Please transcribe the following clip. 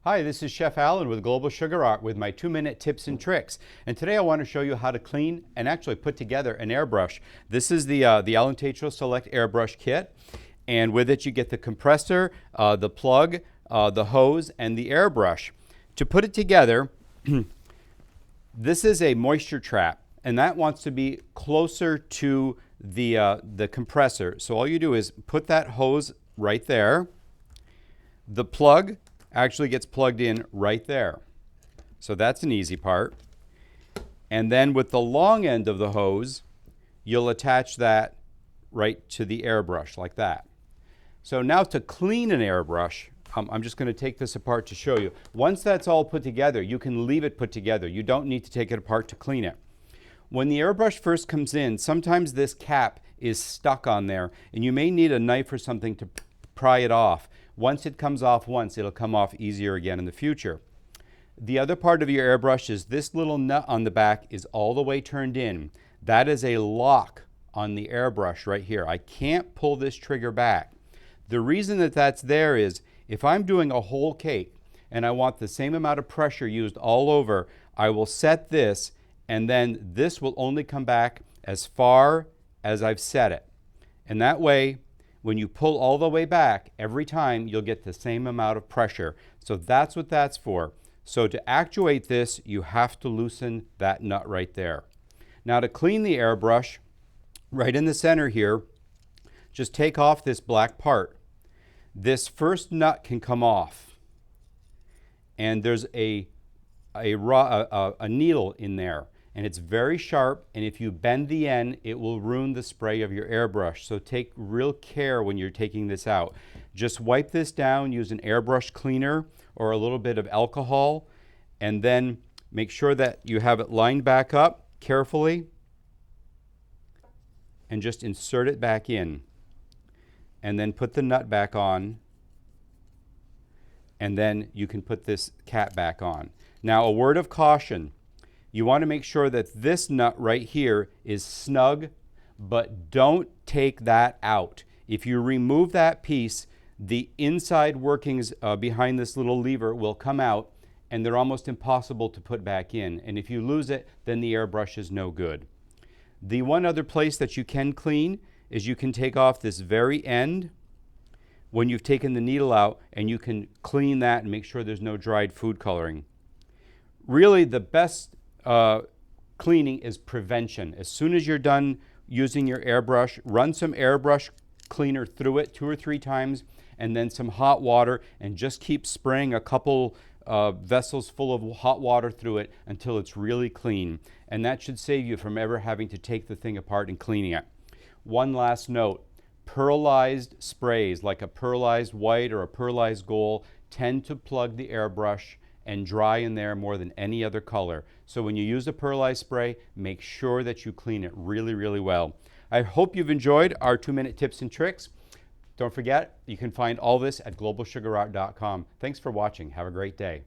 Hi, this is Chef Alan with Global Sugar Art with my 2-minute tips and tricks. And today I want to show you how to clean and actually put together an airbrush. This is the Alan Tatro Select Airbrush Kit. And with it you get the compressor, the plug, the hose, and the airbrush. To put it together, this is a moisture trap, and that wants to be closer to the compressor. So all you do is put that hose right there. The plug actually gets plugged in right there. So that's an easy part. And then with the long end of the hose, you'll attach that right to the airbrush like that. So now to clean an airbrush, I'm just going to take this apart to show you. Once that's all put together, you can leave it put together. You don't need to take it apart to clean it. When the airbrush first comes in, sometimes this cap is stuck on there, and you may need a knife or something to pry it off. Once it comes off once, it'll come off easier again in the future. The other part of your airbrush is this little nut on the back is all the way turned in. That is a lock on the airbrush right here. I can't pull this trigger back. The reason that that's there is if I'm doing a whole cake and I want the same amount of pressure used all over, I will set this, and then this will only come back as far as I've set it. And that way, when you pull all the way back, every time you'll get the same amount of pressure. So that's what that's for. So to actuate this, you have to loosen that nut right there. Now to clean the airbrush, right in the center here, just take off this black part. This first nut can come off, and there's a needle in there, and it's very sharp, and if you bend the end, it will ruin the spray of your airbrush. So take real care when you're taking this out. Just wipe this down, use an airbrush cleaner or a little bit of alcohol, and then make sure that you have it lined back up carefully, and just insert it back in. And then put the nut back on, and then you can put this cap back on. Now, a word of caution. You want to make sure that this nut right here is snug, but don't take that out. If you remove that piece, the inside workings behind this little lever will come out, and they're almost impossible to put back in. And if you lose it, then the airbrush is no good. The one other place that you can clean is you can take off this very end when you've taken the needle out, and you can clean that and make sure there's no dried food coloring. Really, the best cleaning is prevention. As soon as you're done using your airbrush, run some airbrush cleaner through it 2 or 3 times, and then some hot water, and just keep spraying a couple vessels full of hot water through it until it's really clean. And that should save you from ever having to take the thing apart and cleaning it. One last note, pearlized sprays like a pearlized white or a pearlized gold tend to plug the airbrush and dry in there more than any other color. So when you use a pearlized spray, make sure that you clean it really, really well. I hope you've enjoyed our 2-minute tips and tricks. Don't forget, you can find all this at globalsugarart.com. Thanks for watching. Have a great day.